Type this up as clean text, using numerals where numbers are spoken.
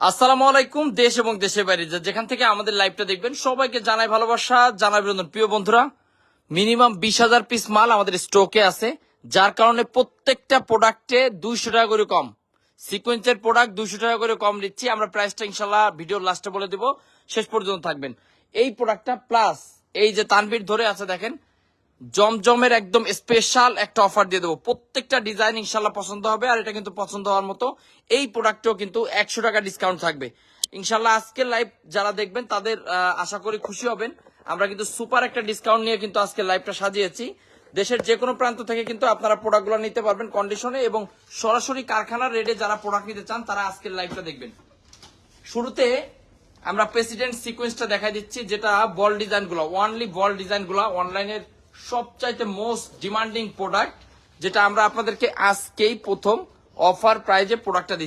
আসসালামু আলাইকুম। দেশ এবং দেশের বাইরে যেখান থেকে আমাদের লাইভটা দেখবেন সবাইকে জানাই ভালোবাসা, জানাই অভিনন্দন। প্রিয় বন্ধুরা, মিনিমাম 20,000 পিস মাল আমাদের স্টকে আছে, যার কারণে প্রত্যেকটা প্রোডাক্টে 200 টাকা করে কম। সিকোয়েন্সের প্রোডাক্ট 200 টাকা করে কম দিচ্ছি আমরা। প্রাইসটা ইনশাল্লাহ ভিডিওর লাস্টে বলে দেবো, শেষ পর্যন্ত থাকবেন। এই প্রোডাক্টটা প্লাস এই যে তানভীর ধরে আছে দেখেন, জমজমের একদম স্পেশাল একটা অফার দিয়ে দেবো। প্রত্যেকটা ডিজাইন ইনশাল্লাহ পছন্দ হবে, আর এটা কিন্তু পছন্দ হওয়ার মতো। এই প্রোডাক্টও কিন্তু 100 টাকা ডিসকাউন্ট থাকবে ইনশাল্লাহ। আজকের লাইভ যারা দেখবেন তাদের আশা করি খুশি হবেন। আমরা কিন্তু সুপার একটা ডিসকাউন্ট নিয়ে কিন্তু আজকে লাইভটা সাজিয়েছি। দেশের যে কোনো প্রান্ত থেকে কিন্তু আপনারা প্রোডাক্টগুলো নিতে পারবেন কন্ডিশনে, এবং সরাসরি কারখানার রেটে যারা প্রোডাক্ট নিতে চান তারা আজকের লাইভটা দেখবেন। শুরুতে আমরা প্রেসিডেন্ট সিকোয়েন্সটা দেখাই দিচ্ছি, যেটা বল ডিজাইনগুলো, ওয়ানলি বল ডিজাইনগুলো অনলাইনের সবচাইতে মোস্ট ডিমান্ডিং প্রোডাক্ট, যেটা আমরা আপনাদেরকে আজকেই প্রথম অফার প্রাইজে প্রোডাক্টটা